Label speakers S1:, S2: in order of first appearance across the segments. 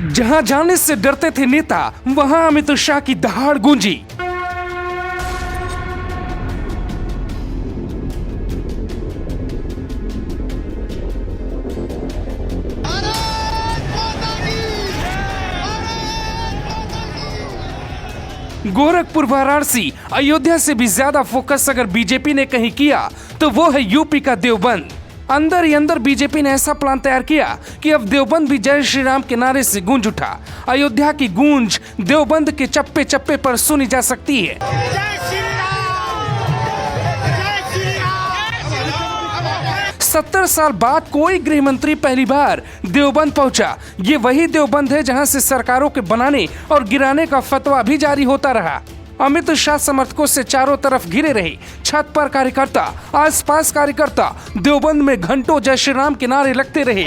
S1: जहां जाने से डरते थे नेता, वहां अमित शाह की दहाड़ गूंजी। गोरखपुर, वाराणसी, अयोध्या से भी ज्यादा फोकस अगर बीजेपी ने कहीं किया तो वो है यूपी का देवबंद। अंदर ही अंदर बीजेपी ने ऐसा प्लान तैयार किया कि अब देवबंद भी जय श्री राम के नारे से गूंज उठा। अयोध्या की गूंज देवबंद के चप्पे चप्पे पर सुनी जा सकती है। 70 साल बाद कोई गृह मंत्री पहली बार देवबंद पहुंचा। ये वही देवबंद है जहां से सरकारों के बनाने और गिराने का फतवा भी जारी होता रहा। अमित शाह समर्थकों से चारों तरफ घिरे रहे। छत पर कार्यकर्ता, आसपास कार्यकर्ता देवबंद में घंटों जय श्री राम के नारे लगते रहे।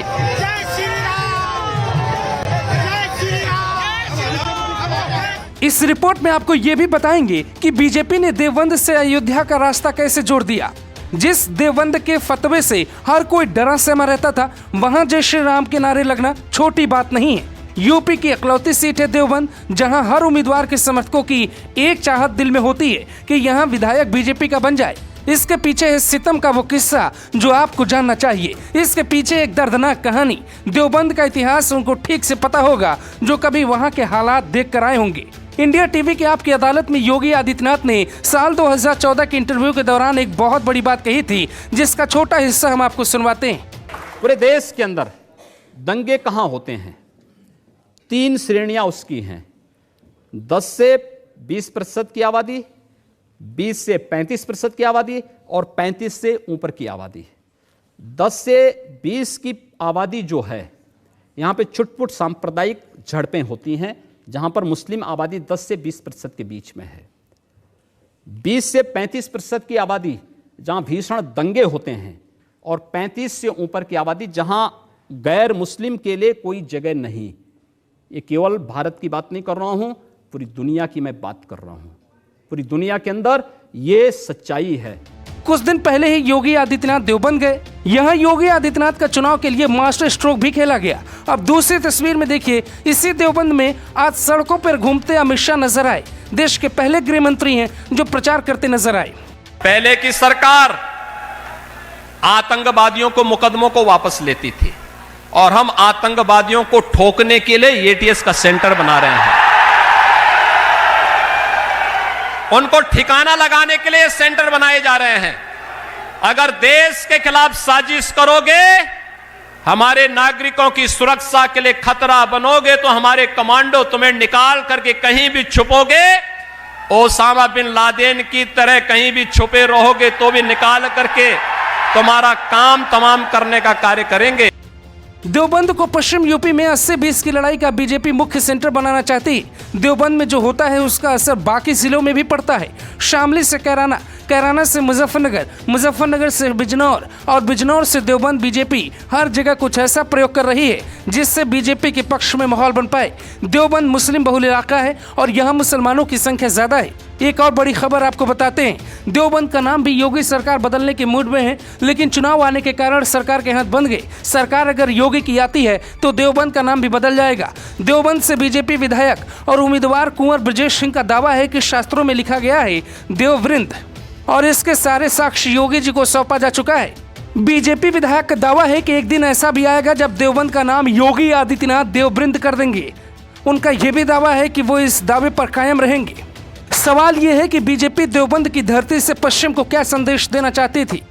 S1: इस रिपोर्ट में आपको ये भी बताएंगे कि बीजेपी ने देवबंद से अयोध्या का रास्ता कैसे जोड़ दिया। जिस देवबंद के फतवे से हर कोई डरा सहमा रहता था, वहां जय श्री राम के नारे लगना छोटी बात नहीं है। यूपी की इकलौती सीट है देवबंद, जहां हर उम्मीदवार के समर्थकों की एक चाहत दिल में होती है कि यहां विधायक बीजेपी का बन जाए। इसके पीछे है सितम का वो किस्सा जो आपको जानना चाहिए। इसके पीछे एक दर्दनाक कहानी। देवबंद का इतिहास उनको ठीक से पता होगा जो कभी वहां के हालात देख कर आए होंगे। इंडिया टीवी की आपकी अदालत में योगी आदित्यनाथ ने साल 2014 के इंटरव्यू के दौरान एक बहुत बड़ी बात कही थी, जिसका छोटा हिस्सा हम आपको सुनवाते हैं।
S2: पूरे देश के अंदर दंगे कहां होते हैं? 3 श्रेणियां उसकी हैं। 10 से 20% की आबादी, 20 से 35% की आबादी और 35 से ऊपर की आबादी। 10 से 20 की आबादी जो है, यहां पे छुटपुट सांप्रदायिक झड़पें होती हैं, जहां पर मुस्लिम आबादी 10 से 20% के बीच में है। 20 से 35% की आबादी जहां भीषण दंगे होते हैं, और 35 से ऊपर की आबादी जहां गैर मुस्लिम के लिए कोई जगह नहीं। ये केवल भारत की बात नहीं कर रहा हूं, पूरी दुनिया की मैं बात कर रहा हूं। पूरी दुनिया के अंदर ये सच्चाई है।
S1: कुछ दिन पहले ही योगी आदित्यनाथ देवबंद गए। यहाँ योगी आदित्यनाथ का चुनाव के लिए मास्टर स्ट्रोक भी खेला गया। अब दूसरी तस्वीर में देखिए, इसी देवबंद में आज सड़कों पर घूमते अमित शाह नजर आए। देश के पहले गृह मंत्री हैं जो प्रचार करते नजर आए।
S3: पहले की सरकार आतंकवादियों को मुकदमों को वापस लेती थी, और हम आतंकवादियों को ठोकने के लिए एटीएस का सेंटर बना रहे हैं। उनको ठिकाना लगाने के लिए सेंटर बनाए जा रहे हैं। अगर देश के खिलाफ साजिश करोगे, हमारे नागरिकों की सुरक्षा के लिए खतरा बनोगे, तो हमारे कमांडो तुम्हें निकाल करके कहीं भी छुपोगे, ओसामा बिन लादेन की तरह कहीं भी छुपे रहोगे तो भी निकाल करके तुम्हारा काम तमाम करने का कार्य करेंगे।
S1: देवबंद को पश्चिम यूपी में 80-20 की लड़ाई का बीजेपी मुख्य सेंटर बनाना चाहती है। देवबंद में जो होता है उसका असर बाकी जिलों में भी पड़ता है। शामली से कैराना, कैराना से मुजफ्फरनगर, मुजफ्फरनगर से बिजनौर और बिजनौर से देवबंद बीजेपी हर जगह कुछ ऐसा प्रयोग कर रही है जिससे बीजेपी के पक्ष में माहौल बन पाए। देवबंद मुस्लिम बहुल इलाका है और यहाँ मुसलमानों की संख्या ज्यादा है। एक और बड़ी खबर आपको बताते हैं, देवबंद का नाम भी योगी सरकार बदलने के मूड में है, लेकिन चुनाव आने के कारण सरकार के हाथ बंद गए। सरकार अगर योगी की आती है तो देवबंद का नाम भी बदल जाएगा। देवबंद से बीजेपी विधायक और उम्मीदवार कुंवर ब्रजेश सिंह का दावा है कि शास्त्रों में लिखा गया है देववृंद, और इसके सारे साक्ष्य योगी जी को सौंपा जा चुका है। बीजेपी विधायक का दावा है कि एक दिन ऐसा भी आएगा जब देवबंद का नाम योगी आदित्यनाथ देववृंद कर देंगे। उनका यह भी दावा है कि वो इस दावे पर कायम रहेंगे। सवाल यह है कि बीजेपी देवबंद की धरती से पश्चिम को क्या संदेश देना चाहती थी।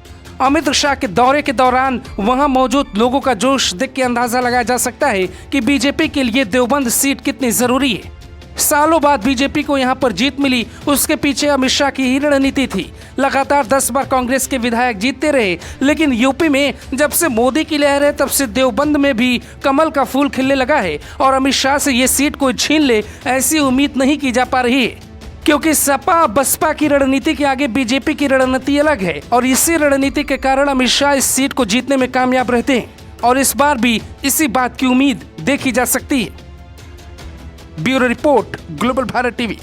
S1: अमित शाह के दौरे के दौरान वहां मौजूद लोगों का जोश देख के अंदाजा लगाया जा सकता है कि बीजेपी के लिए देवबंद सीट कितनी जरूरी है। सालों बाद बीजेपी को यहां पर जीत मिली, उसके पीछे अमित शाह की ही रणनीति थी। लगातार 10 बार कांग्रेस के विधायक जीतते रहे, लेकिन यूपी में जब से मोदी की लहर है तब से देवबंद में भी कमल का फूल खिलने लगा है, और अमित शाह से ये सीट कोई छीन ले ऐसी उम्मीद नहीं की जा पा रही है, क्योंकि सपा बसपा की रणनीति के आगे बीजेपी की रणनीति अलग है, और इसी रणनीति के कारण अमित शाह इस सीट को जीतने में कामयाब रहते हैं, और इस बार भी इसी बात की उम्मीद देखी जा सकती है। Bureau report, global Bharat TV.